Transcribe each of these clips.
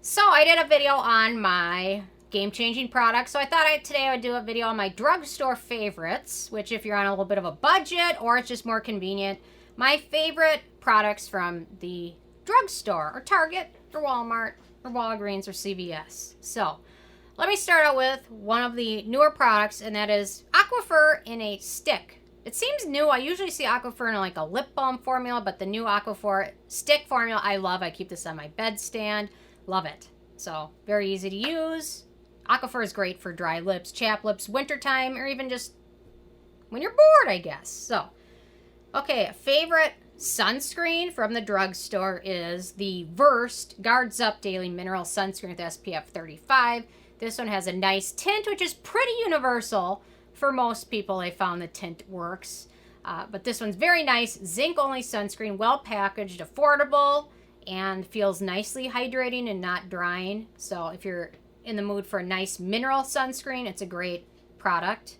So I did a video on my game-changing products. So I thought today I would do a video on my drugstore favorites, which if you're on a little bit of a budget or it's just more convenient, my favorite products from the drugstore or Target or Walmart or Walgreens or CVS. So let me start out with one of the newer products, and that is Aquaphor in a stick. It seems new. I usually see Aquaphor in like a lip balm formula, but the new Aquaphor stick formula I love. I keep this on my bedstand. Love it. So, very easy to use. Aquaphor is great for dry lips, chapped lips, wintertime, or even just when you're bored, I guess. So, okay, a favorite sunscreen from the drugstore is the Versed Guards Up Daily Mineral Sunscreen with SPF 35. This one has a nice tint, which is pretty universal for most people. I found the tint works. But this one's very nice. Zinc-only sunscreen, well packaged, affordable, and feels nicely hydrating and not drying. So if you're in the mood for a nice mineral sunscreen, it's a great product.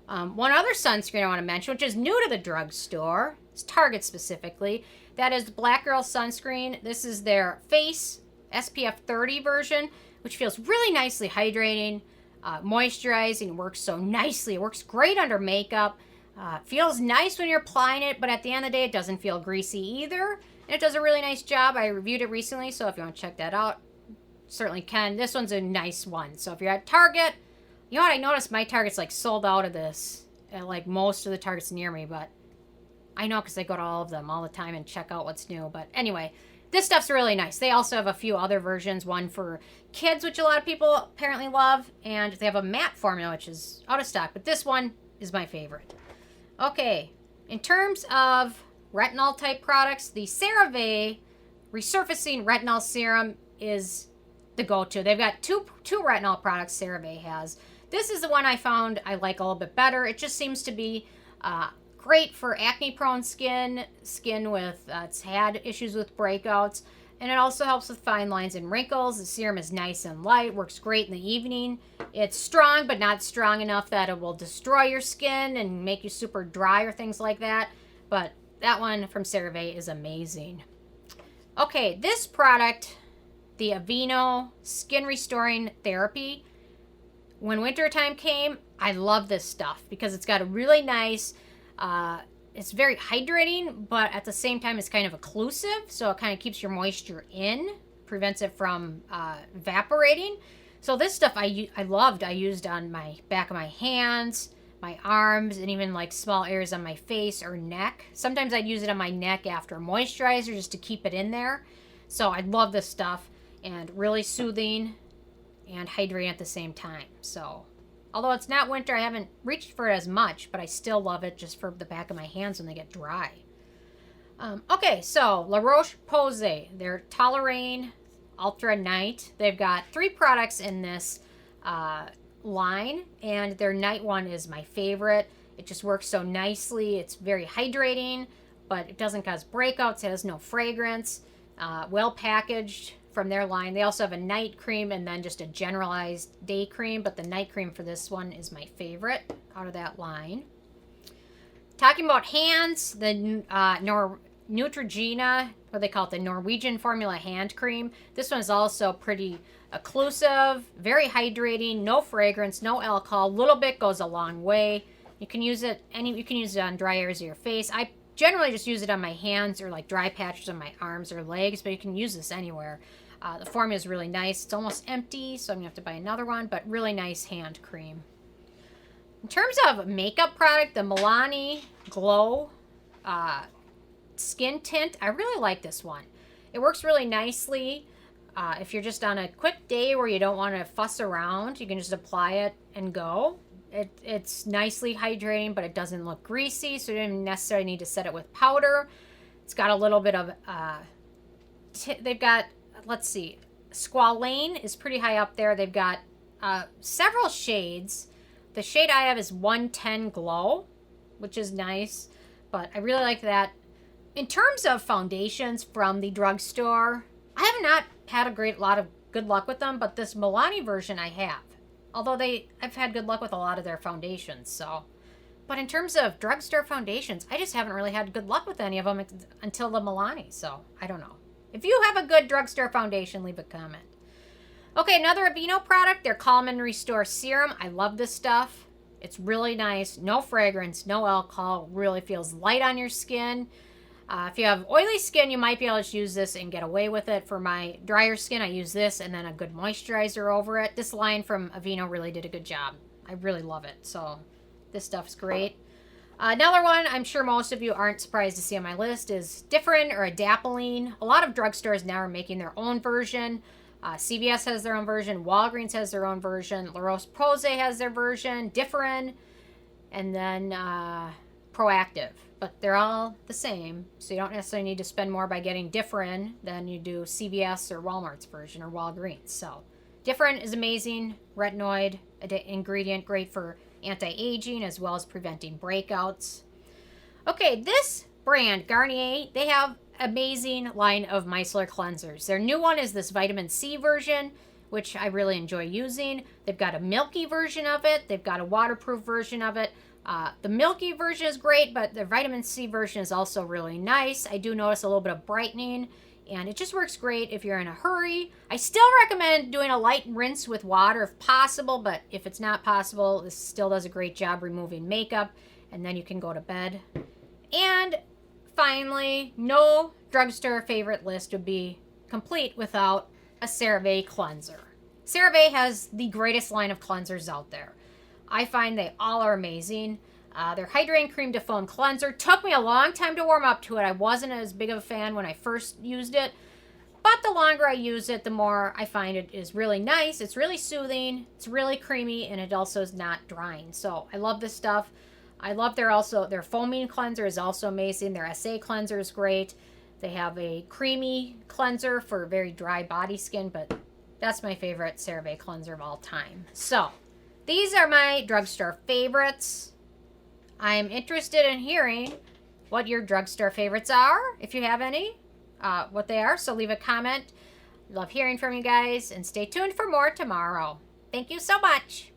One other sunscreen I want to mention, which is new to the drugstore, it's Target specifically, that is the Black Girl Sunscreen. This is their face SPF 30 version, which feels really nicely hydrating, moisturizing, works so nicely. It works great under makeup. Feels nice when you're applying it, but at the end of the day, it doesn't feel greasy either. And it does a really nice job. I reviewed it recently, so if you want to check that out, certainly can. This one's a nice one. So if you're at Target, you know what? I noticed my Target's like sold out of this at like most of the Targets near me, but I know because I go to all of them all the time and check out what's new. But anyway, this stuff's really nice. They also have a few other versions, one for kids, which a lot of people apparently love, and they have a matte formula, which is out of stock, but this one is my favorite. Okay, in terms of retinol type products, the CeraVe Resufacing Retinol Serum is the go-to. They've got two retinol products CeraVe has. This is the one I found I like a little bit better. It just seems to be great for acne-prone skin with, it's had issues with breakouts, and it also helps with fine lines and wrinkles. The serum is nice and light, works great in the evening. It's strong, but not strong enough that it will destroy your skin and make you super dry or things like that. But that one from CeraVe is amazing. Okay, this product, the Aveeno Skin Restoring Therapy. When wintertime came, I love this stuff because it's got a really nice, it's very hydrating, but at the same time it's kind of occlusive, so it kind of keeps your moisture in, prevents it from evaporating. So this stuff I loved. I used on my back of my hands, my arms, and even like small areas on my face or neck. Sometimes I'd use it on my neck after a moisturizer just to keep it in there. So I love this stuff, and really soothing and hydrating at the same time. So although it's not winter, I haven't reached for it as much, but I still love it just for the back of my hands when they get dry. Okay, so La Roche Posay, their Toleriane Ultra Night. They've got 3 products in this line, and their night one is my favorite. It just works so nicely. It's very hydrating, but it doesn't cause breakouts. It has no fragrance. Well packaged from their line. They also have a night cream and then just a generalized day cream, but the night cream for this one is my favorite out of that line. Talking about hands, the Neutrogena, what they call it, the Norwegian formula hand cream. This one is also pretty occlusive, very hydrating, no fragrance, no alcohol. A little bit goes a long way. You can use it on dry areas of your face. I generally just use it on my hands or like dry patches on my arms or legs, but you can use this anywhere. The formula is really nice. It's almost empty, so I'm going to have to buy another one, but really nice hand cream. In terms of makeup product, the Milani Glow Skin Tint, I really like this one. It works really nicely. If you're just on a quick day where you don't want to fuss around, you can just apply it and go. It's nicely hydrating, but it doesn't look greasy, so you don't necessarily need to set it with powder. It's got a little bit of, they've got, let's see, Squalane is pretty high up there. They've got several shades. The shade I have is 110 Glow, which is nice, but I really like that. In terms of foundations from the drugstore, I have not had a lot of good luck with them, but this Milani version I have. Although I've had good luck with a lot of their foundations, so. But in terms of drugstore foundations, I just haven't really had good luck with any of them until the Milani, so I don't know. If you have a good drugstore foundation, leave a comment. Okay, another Aveeno product, their Calm and Restore Serum. I love this stuff. It's really nice. No fragrance, no alcohol. Really feels light on your skin. If you have oily skin, you might be able to use this and get away with it. For my drier skin, I use this and then a good moisturizer over it. This line from Aveeno really did a good job. I really love it. So this stuff's great. Another one I'm sure most of you aren't surprised to see on my list is Differin or Adapalene. A lot of drugstores now are making their own version. CVS has their own version. Walgreens has their own version. Roche Posay has their version. Differin. And then Proactive. But they're all the same. So you don't necessarily need to spend more by getting Differin than you do CVS or Walmart's version or Walgreens. So Differin is amazing. Retinoid ingredient, great for anti-aging as well as preventing breakouts. Okay, this brand, Garnier, they have amazing line of micellar cleansers. Their new one is this vitamin C version, which I really enjoy using. They've got a milky version of it. They've got a waterproof version of it. The milky version is great, but the vitamin C version is also really nice. I do notice a little bit of brightening, and it just works great if you're in a hurry. I still recommend doing a light rinse with water if possible, but if it's not possible, this still does a great job removing makeup, and then you can go to bed. And finally, no drugstore favorite list would be complete without a CeraVe cleanser. CeraVe has the greatest line of cleansers out there. I find they all are amazing. Their Hydrating Cream to Foam Cleanser took me a long time to warm up to it. I wasn't as big of a fan when I first used it, but the longer I use it, the more I find it is really nice. It's really soothing, it's really creamy, and it also is not drying. So I love this stuff. I love their foaming cleanser is also amazing. Their SA cleanser is great. They have a creamy cleanser for very dry body skin, but that's my favorite CeraVe cleanser of all time. So these are my drugstore favorites. I'm interested in hearing what your drugstore favorites are, if you have any, what they are. So leave a comment. Love hearing from you guys, and stay tuned for more tomorrow. Thank you so much.